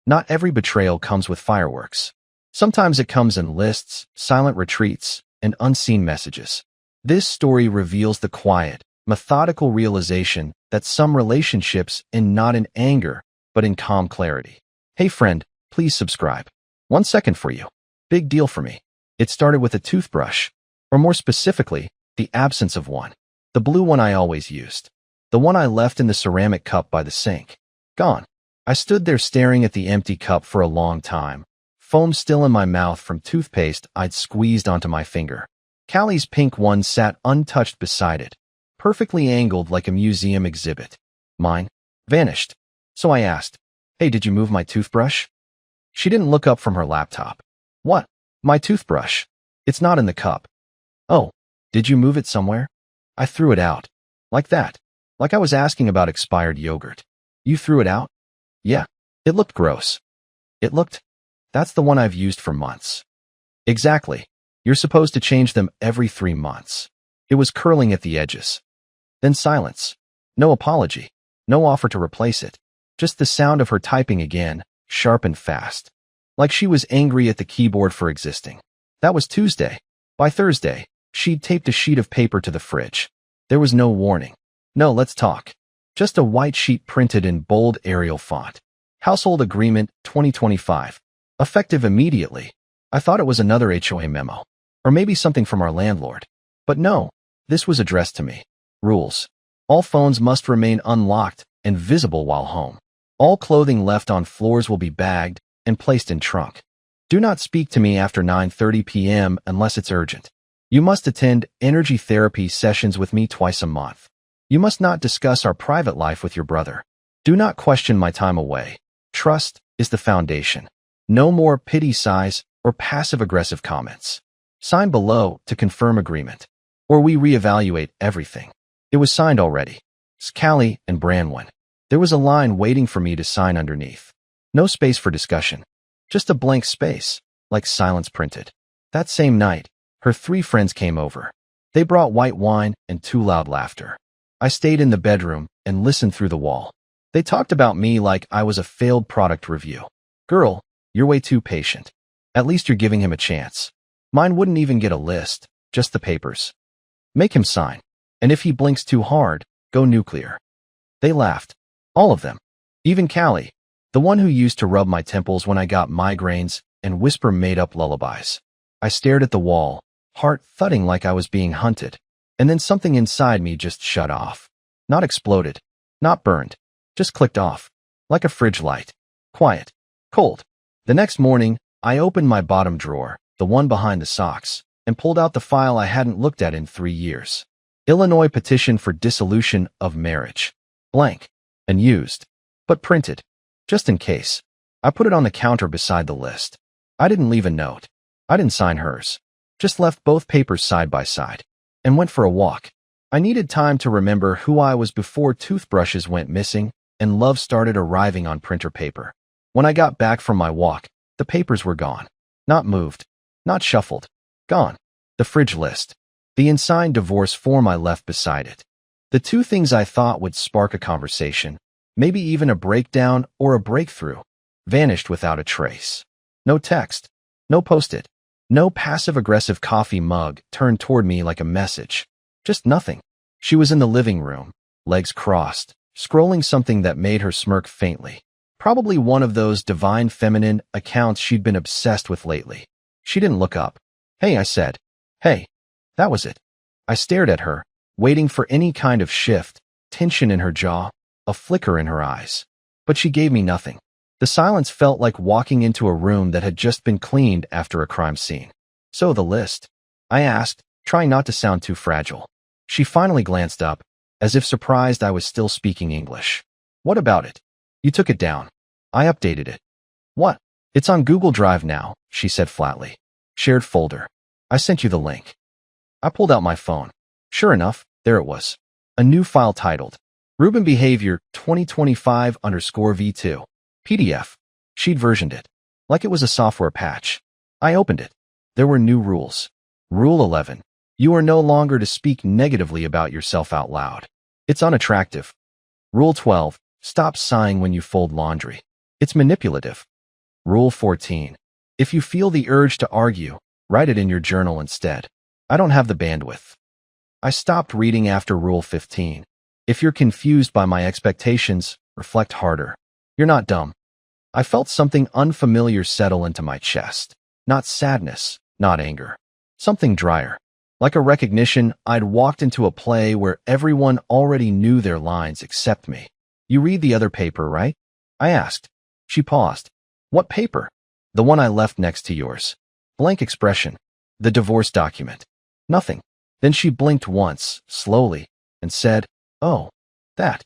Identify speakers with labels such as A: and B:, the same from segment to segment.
A: Not every betrayal comes with fireworks. Sometimes it comes in lists, silent retreats, and unseen messages. This story reveals the quiet, methodical realization that some relationships end not in anger, but in calm clarity. Hey friend, please subscribe. 1 second for you. Big deal for me. It started with a toothbrush, or more specifically, the absence of one. The blue one I always used. The one I left in the ceramic cup by the sink. Gone. I stood there staring at the empty cup for a long time, foam still in my mouth from toothpaste I'd squeezed onto my finger. Callie's pink one sat untouched beside it, perfectly angled like a museum exhibit. Mine vanished. So I asked, "Hey, did you move my toothbrush?" She didn't look up from her laptop. "What? My toothbrush? It's not in the cup." "Oh, did you move it somewhere?" I threw it out. Like that. Like I was asking about expired yogurt. "You threw it out?" "Yeah. It looked gross." "It looked? That's the one I've used for months." "Exactly. You're supposed to change them every 3 months. It was curling at the edges." Then silence. No apology. No offer to replace it. Just the sound of her typing again, sharp and fast. Like she was angry at the keyboard for existing. That was Tuesday. By Thursday, she'd taped a sheet of paper to the fridge. There was no warning. No let's talk. Just a white sheet printed in bold Arial font. Household Agreement 2025. Effective immediately. I thought it was another HOA memo. Or maybe something from our landlord. But no, this was addressed to me. Rules. All phones must remain unlocked and visible while home. All clothing left on floors will be bagged and placed in trunk. Do not speak to me after 9:30 p.m. unless it's urgent. You must attend energy therapy sessions with me twice a month. You must not discuss our private life with your brother. Do not question my time away. Trust is the foundation. No more pity sighs or passive-aggressive comments. Sign below to confirm agreement. Or we reevaluate everything. It was signed already. Scally and Branwen. There was a line waiting for me to sign underneath. No space for discussion. Just a blank space, like silence printed. That same night, her 3 friends came over. They brought white wine and too loud laughter. I stayed in the bedroom and listened through the wall. They talked about me like I was a failed product review. "Girl, you're way too patient. At least you're giving him a chance." Mine wouldn't even get a list, just the papers. "Make him sign. And if he blinks too hard, go nuclear." They laughed. All of them. Even Callie, the one who used to rub my temples when I got migraines and whisper made-up lullabies. I stared at the wall, heart thudding like I was being hunted. And then something inside me just shut off. Not exploded. Not burned. Just clicked off. Like a fridge light. Quiet. Cold. The next morning, I opened my bottom drawer, the one behind the socks, and pulled out the file I hadn't looked at in 3 years. Illinois petition for dissolution of marriage. Blank. Unused. But printed. Just in case. I put it on the counter beside the list. I didn't leave a note. I didn't sign hers. Just left both papers side by side. And went for a walk. I needed time to remember who I was before toothbrushes went missing and love started arriving on printer paper. When I got back from my walk, the papers were gone. Not moved. Not shuffled. Gone. The fridge list. The unsigned divorce form I left beside it. The 2 things I thought would spark a conversation, maybe even a breakdown or a breakthrough, vanished without a trace. No text. No post-it. No passive-aggressive coffee mug turned toward me like a message. Just nothing. She was in the living room, legs crossed, scrolling something that made her smirk faintly. Probably one of those divine feminine accounts she'd been obsessed with lately. She didn't look up. "Hey," I said. "Hey." That was it. I stared at her, waiting for any kind of shift, tension in her jaw, a flicker in her eyes. But she gave me nothing. The silence felt like walking into a room that had just been cleaned after a crime scene. "So the list?" I asked, trying not to sound too fragile. She finally glanced up, as if surprised I was still speaking English. "What about it?" "You took it down." I updated it. "What?" "It's on Google Drive now," she said flatly. "Shared folder. I sent you the link." I pulled out my phone. Sure enough, there it was. A new file titled, Ruben Behavior 2025_V2. PDF. She'd versioned it. Like it was a software patch. I opened it. There were new rules. Rule 11. You are no longer to speak negatively about yourself out loud. It's unattractive. Rule 12. Stop sighing when you fold laundry. It's manipulative. Rule 14. If you feel the urge to argue, write it in your journal instead. I don't have the bandwidth. I stopped reading after Rule 15. If you're confused by my expectations, reflect harder. You're not dumb. I felt something unfamiliar settle into my chest. Not sadness, not anger. Something drier. Like a recognition I'd walked into a play where everyone already knew their lines except me. You read the other paper, right? I asked. She paused. What paper? The one I left next to yours. Blank expression. The divorce document. Nothing. Then she blinked once, slowly, and said, "Oh, that."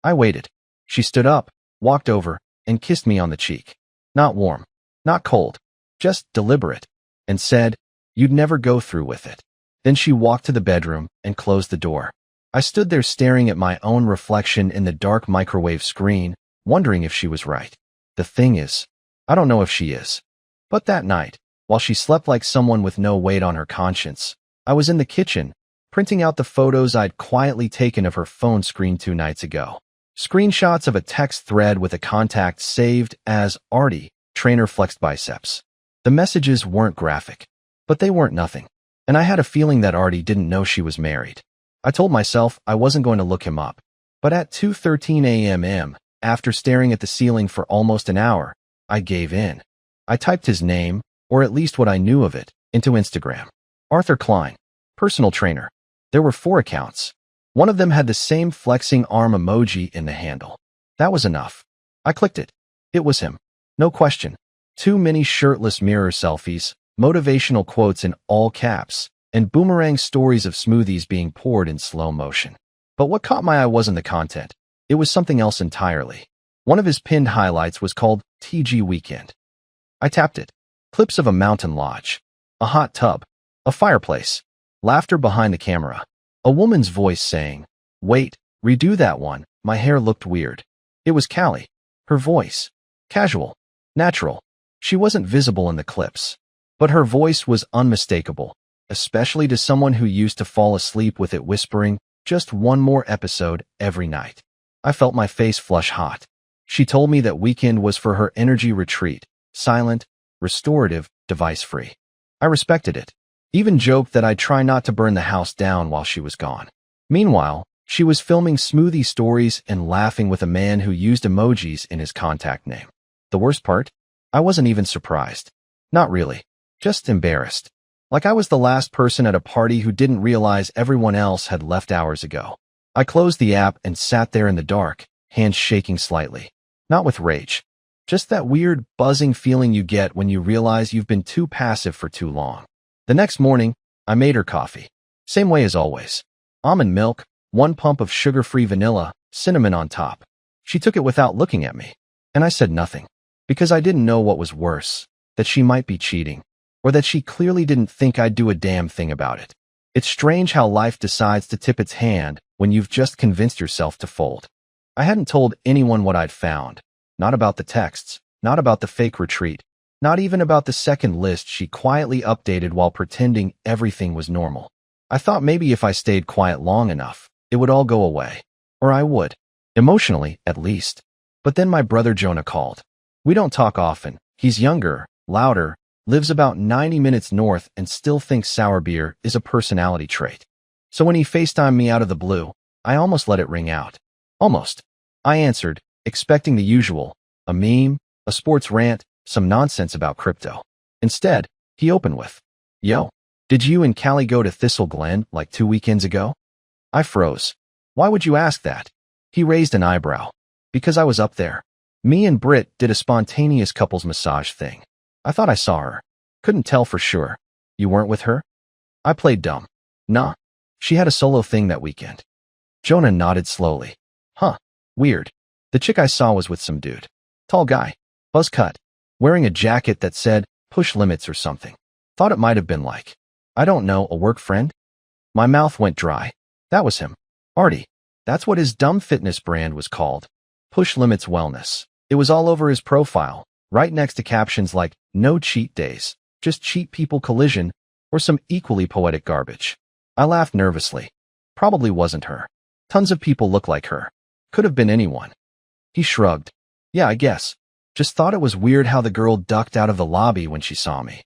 A: I waited. She stood up, walked over, and kissed me on the cheek. Not warm, not cold, just deliberate, and said, "You'd never go through with it." Then she walked to the bedroom and closed the door. I stood there staring at my own reflection in the dark microwave screen, wondering if she was right. The thing is, I don't know if she is. But that night, while she slept like someone with no weight on her conscience, I was in the kitchen, printing out the photos I'd quietly taken of her phone screen 2 nights ago. Screenshots of a text thread with a contact saved as Artie, trainer flexed biceps. The messages weren't graphic, but they weren't nothing. And I had a feeling that Artie didn't know she was married. I told myself I wasn't going to look him up. But at 2:13 a.m., after staring at the ceiling for almost an hour, I gave in. I typed his name, or at least what I knew of it, into Instagram. Arthur Klein, personal trainer. There were 4 accounts. One of them had the same flexing arm emoji in the handle. That was enough. I clicked it. It was him. No question. 2 mini shirtless mirror selfies, motivational quotes in all caps, and boomerang stories of smoothies being poured in slow motion. But what caught my eye wasn't the content. It was something else entirely. One of his pinned highlights was called TG Weekend. I tapped it. Clips of a mountain lodge, a hot tub, a fireplace, laughter behind the camera, a woman's voice saying, "Wait, redo that one." My hair looked weird. It was Callie. Her voice. Casual. Natural. She wasn't visible in the clips. But her voice was unmistakable, especially to someone who used to fall asleep with it whispering, "Just one more episode," every night. I felt my face flush hot. She told me that weekend was for her energy retreat, silent, restorative, device-free. I respected it. Even joked that I'd try not to burn the house down while she was gone. Meanwhile, she was filming smoothie stories and laughing with a man who used emojis in his contact name. The worst part? I wasn't even surprised. Not really. Just embarrassed. Like I was the last person at a party who didn't realize everyone else had left hours ago. I closed the app and sat there in the dark, hands shaking slightly. Not with rage. Just that weird, buzzing feeling you get when you realize you've been too passive for too long. The next morning, I made her coffee. Same way as always. Almond milk, 1 pump of sugar-free vanilla, cinnamon on top. She took it without looking at me. And I said nothing. Because I didn't know what was worse. That she might be cheating. Or that she clearly didn't think I'd do a damn thing about it. It's strange how life decides to tip its hand when you've just convinced yourself to fold. I hadn't told anyone what I'd found. Not about the texts, not about the fake retreat, not even about the second list she quietly updated while pretending everything was normal. I thought maybe if I stayed quiet long enough, it would all go away. Or I would. Emotionally, at least. But then my brother Jonah called. We don't talk often. He's younger, louder, lives about 90 minutes north and still thinks sour beer is a personality trait. So when he FaceTimed me out of the blue, I almost let it ring out. Almost. I answered, expecting the usual, a meme, a sports rant, some nonsense about crypto. Instead, he opened with, "Yo, did you and Callie go to Thistle Glen like 2 weekends ago?" I froze. Why would you ask that? He raised an eyebrow. Because I was up there. Me and Britt did a spontaneous couples massage thing. I thought I saw her. Couldn't tell for sure. You weren't with her? I played dumb. Nah. She had a solo thing that weekend. Jonah nodded slowly. Huh. Weird. The chick I saw was with some dude. Tall guy. Buzz cut. Wearing a jacket that said, "Push limits" or something. Thought it might have been like, I don't know, a work friend? My mouth went dry. That was him. Artie. That's what his dumb fitness brand was called. Push Limits Wellness. It was all over his profile, right next to captions like, "No cheat days, just cheat people collision," or some equally poetic garbage. I laughed nervously. Probably wasn't her. Tons of people look like her. Could have been anyone. He shrugged. Yeah, I guess. Just thought it was weird how the girl ducked out of the lobby when she saw me.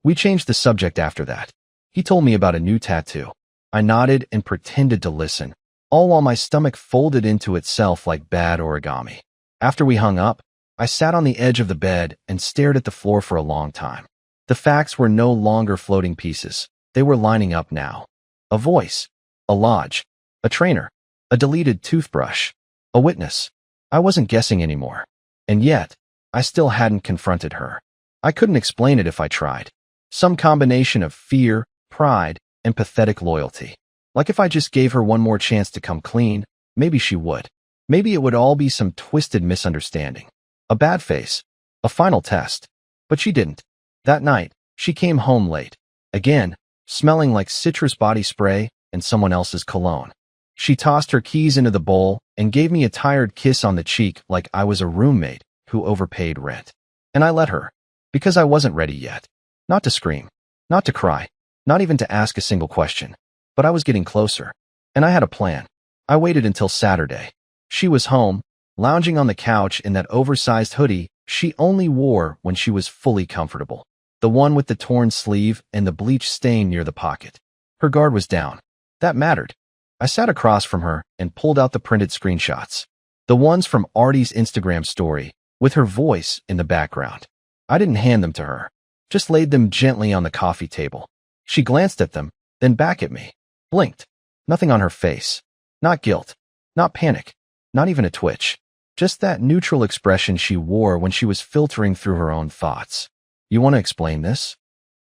A: We changed the subject after that. He told me about a new tattoo. I nodded and pretended to listen, all while my stomach folded into itself like bad origami. After we hung up, I sat on the edge of the bed and stared at the floor for a long time. The facts were no longer floating pieces. They were lining up now. A voice, a lodge, a trainer, a deleted toothbrush, a witness. I wasn't guessing anymore. And yet, I still hadn't confronted her. I couldn't explain it if I tried. Some combination of fear, pride, and pathetic loyalty. Like if I just gave her one more chance to come clean, maybe she would. Maybe it would all be some twisted misunderstanding. A bad face. A final test. But she didn't. That night, she came home late. Again, smelling like citrus body spray and someone else's cologne. She tossed her keys into the bowl and gave me a tired kiss on the cheek like I was a roommate who overpaid rent. And I let her. Because I wasn't ready yet. Not to scream. Not to cry. Not even to ask a single question. But I was getting closer. And I had a plan. I waited until Saturday. She was home, lounging on the couch in that oversized hoodie she only wore when she was fully comfortable. The one with the torn sleeve and the bleach stain near the pocket. Her guard was down. That mattered. I sat across from her and pulled out the printed screenshots. The ones from Artie's Instagram story, with her voice in the background. I didn't hand them to her. Just laid them gently on the coffee table. She glanced at them, then back at me. Blinked. Nothing on her face. Not guilt. Not panic. Not even a twitch. Just that neutral expression she wore when she was filtering through her own thoughts. You want to explain this?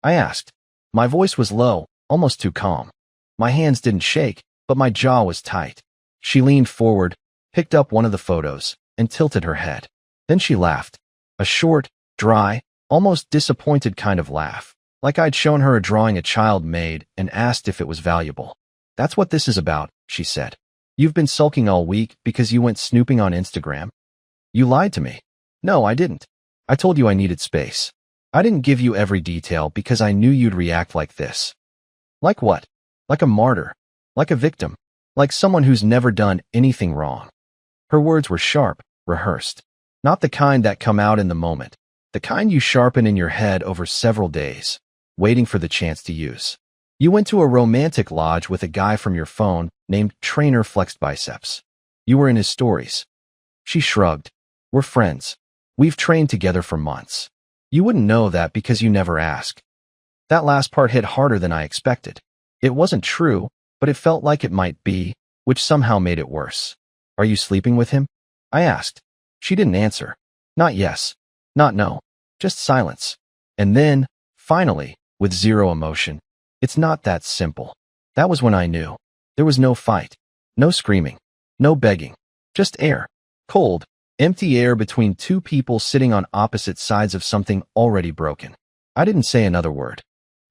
A: I asked. My voice was low, almost too calm. My hands didn't shake, but my jaw was tight. She leaned forward, picked up one of the photos, and tilted her head. Then she laughed. A short, dry, almost disappointed kind of laugh. Like I'd shown her a drawing a child made and asked if it was valuable. That's what this is about, she said. You've been sulking all week because you went snooping on Instagram. You lied to me. No, I didn't. I told you I needed space. I didn't give you every detail because I knew you'd react like this. Like what? Like a martyr. Like a victim. Like someone who's never done anything wrong. Her words were sharp, rehearsed. Not the kind that come out in the moment. The kind you sharpen in your head over several days, waiting for the chance to use. You went to a romantic lodge with a guy from your phone named Trainer Flexed Biceps. You were in his stories. She shrugged. We're friends. We've trained together for months. You wouldn't know that because you never ask. That last part hit harder than I expected. It wasn't true, but it felt like it might be, which somehow made it worse. Are you sleeping with him? I asked. She didn't answer. Not yes. Not no. Just silence. And then, finally, with zero emotion, it's not that simple. That was when I knew. There was no fight. No screaming. No begging. Just air. Cold, empty air between two people sitting on opposite sides of something already broken. I didn't say another word.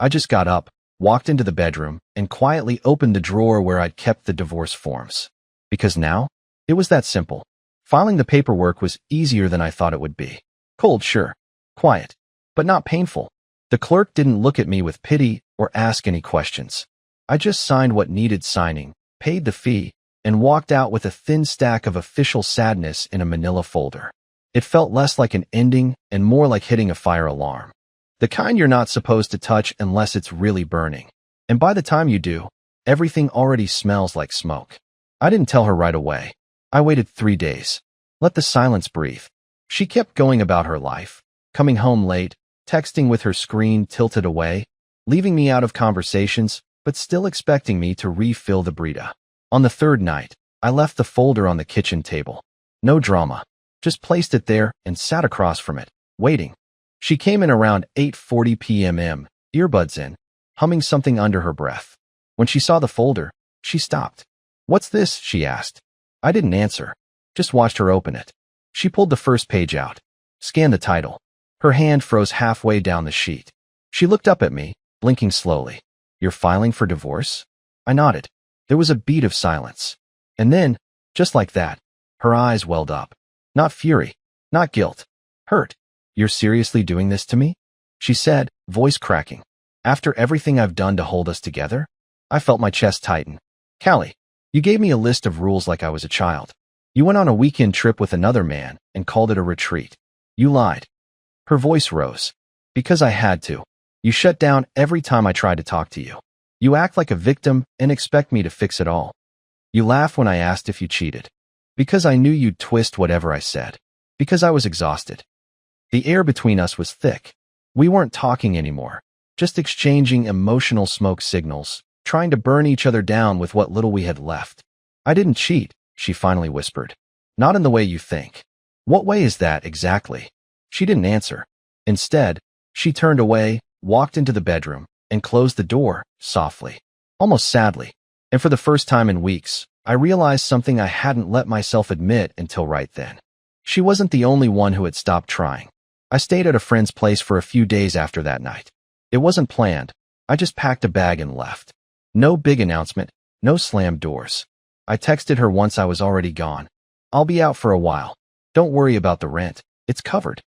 A: I just got up, walked into the bedroom, and quietly opened the drawer where I'd kept the divorce forms. Because now, it was that simple. Filing the paperwork was easier than I thought it would be. Cold, sure. Quiet. But not painful. The clerk didn't look at me with pity or ask any questions. I just signed what needed signing, paid the fee, and walked out with a thin stack of official sadness in a manila folder. It felt less like an ending and more like hitting a fire alarm. The kind you're not supposed to touch unless it's really burning. And by the time you do, everything already smells like smoke. I didn't tell her right away. I waited 3 days. Let the silence breathe. She kept going about her life, coming home late, texting with her screen tilted away, leaving me out of conversations, but still expecting me to refill the Brita. On the third night, I left the folder on the kitchen table. No drama. Just placed it there and sat across from it, waiting. She came in around 8:40 p.m., earbuds in, humming something under her breath. When she saw the folder, she stopped. What's this? She asked. I didn't answer, just watched her open it. She pulled the first page out, scanned the title. Her hand froze halfway down the sheet. She looked up at me, blinking slowly. You're filing for divorce? I nodded. There was a beat of silence. And then, just like that, her eyes welled up. Not fury, not guilt. Hurt. You're seriously doing this to me? She said, voice cracking. After everything I've done to hold us together? I felt my chest tighten. Callie, you gave me a list of rules like I was a child. You went on a weekend trip with another man and called it a retreat. You lied. Her voice rose. Because I had to. You shut down every time I tried to talk to you. You act like a victim and expect me to fix it all. You laugh when I asked if you cheated. Because I knew you'd twist whatever I said. Because I was exhausted. The air between us was thick. We weren't talking anymore, just exchanging emotional smoke signals, trying to burn each other down with what little we had left. I didn't cheat, she finally whispered. Not in the way you think. What way is that exactly? She didn't answer. Instead, she turned away, walked into the bedroom, and closed the door, softly, almost sadly. And for the first time in weeks, I realized something I hadn't let myself admit until right then. She wasn't the only one who had stopped trying. I stayed at a friend's place for a few days after that night. It wasn't planned. I just packed a bag and left. No big announcement, no slammed doors. I texted her once I was already gone. I'll be out for a while. Don't worry about the rent. It's covered.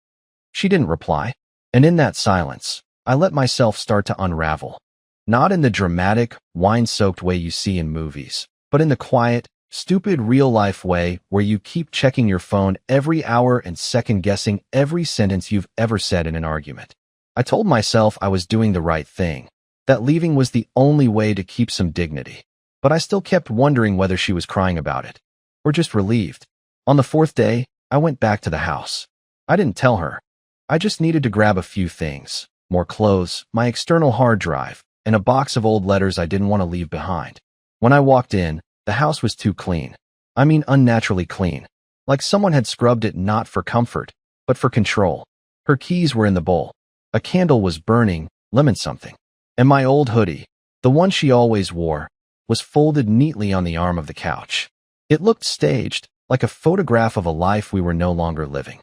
A: She didn't reply. And in that silence, I let myself start to unravel. Not in the dramatic, wine-soaked way you see in movies, but in the quiet, stupid real-life way where you keep checking your phone every hour and second-guessing every sentence you've ever said in an argument. I told myself I was doing the right thing, that leaving was the only way to keep some dignity. But I still kept wondering whether she was crying about it, or just relieved. On the fourth day, I went back to the house. I didn't tell her. I just needed to grab a few things, more clothes, my external hard drive, and a box of old letters I didn't want to leave behind. When I walked in, the house was too clean. I mean unnaturally clean. Like someone had scrubbed it not for comfort, but for control. Her keys were in the bowl. A candle was burning, lemon something. And my old hoodie, the one she always wore, was folded neatly on the arm of the couch. It looked staged, like a photograph of a life we were no longer living.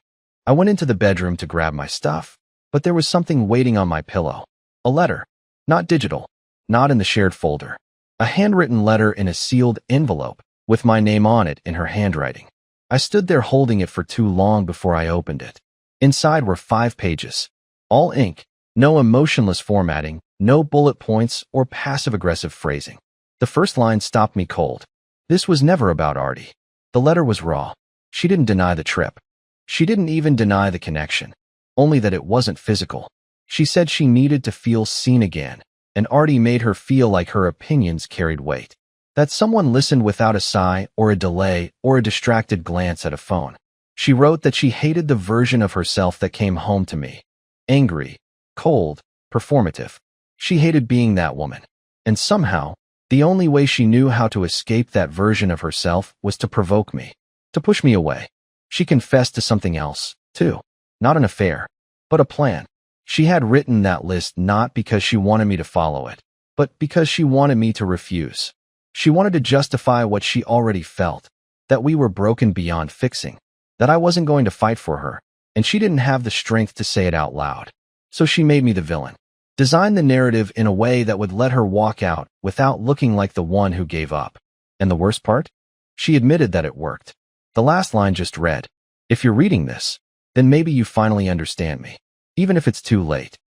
A: I went into the bedroom to grab my stuff, but there was something waiting on my pillow. A letter. Not digital. Not in the shared folder. A handwritten letter in a sealed envelope, with my name on it in her handwriting. I stood there holding it for too long before I opened it. Inside were 5 pages. All ink. No emotionless formatting, no bullet points or passive-aggressive phrasing. The first line stopped me cold. This was never about Artie. The letter was raw. She didn't deny the trip. She didn't even deny the connection, only that it wasn't physical. She said she needed to feel seen again, and Artie made her feel like her opinions carried weight. That someone listened without a sigh or a delay or a distracted glance at a phone. She wrote that she hated the version of herself that came home to me. Angry, cold, performative. She hated being that woman. And somehow, the only way she knew how to escape that version of herself was to provoke me, to push me away. She confessed to something else, too. Not an affair, but a plan. She had written that list not because she wanted me to follow it, but because she wanted me to refuse. She wanted to justify what she already felt, that we were broken beyond fixing, that I wasn't going to fight for her, and she didn't have the strength to say it out loud. So she made me the villain. Designed the narrative in a way that would let her walk out without looking like the one who gave up. And the worst part? She admitted that it worked. The last line just read, "If you're reading this, then maybe you finally understand me, even if it's too late."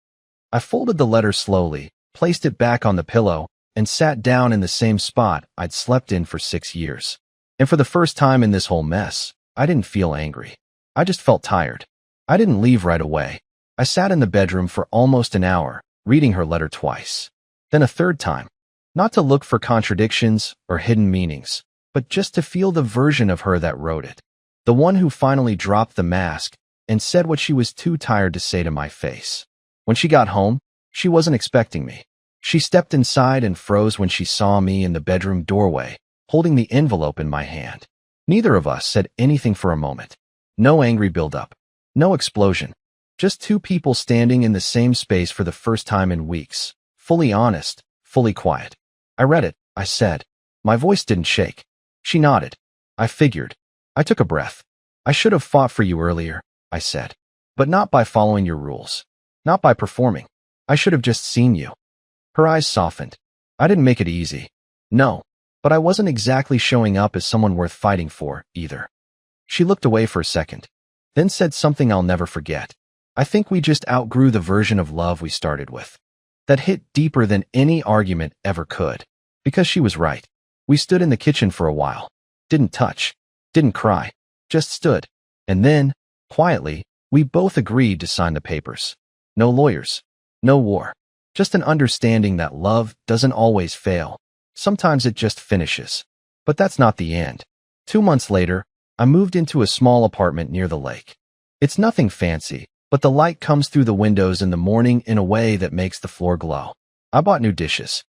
A: I folded the letter slowly, placed it back on the pillow, and sat down in the same spot I'd slept in for 6 years. And for the first time in this whole mess, I didn't feel angry. I just felt tired. I didn't leave right away. I sat in the bedroom for almost an hour, reading her letter twice. Then a third time. Not to look for contradictions or hidden meanings, but just to feel the version of her that wrote it. The one who finally dropped the mask and said what she was too tired to say to my face. When she got home, she wasn't expecting me. She stepped inside and froze when she saw me in the bedroom doorway, holding the envelope in my hand. Neither of us said anything for a moment. No angry buildup. No explosion. Just two people standing in the same space for the first time in weeks. Fully honest, fully quiet. "I read it," I said. My voice didn't shake. She nodded. "I figured." I took a breath. "I should have fought for you earlier," I said. "But not by following your rules. Not by performing. I should have just seen you." Her eyes softened. "I didn't make it easy." "No, but I wasn't exactly showing up as someone worth fighting for, either." She looked away for a second, then said something I'll never forget. "I think we just outgrew the version of love we started with." That hit deeper than any argument ever could. Because she was right. We stood in the kitchen for a while. Didn't touch. Didn't cry. Just stood. And then, quietly, We both agreed to sign the papers. No lawyers. No war. Just an understanding that love doesn't always fail. Sometimes it just finishes. But that's not the end. 2 months later, I moved into a small apartment near the lake. It's nothing fancy, but the light comes through the windows in the morning in a way that makes the floor glow. I bought new dishes,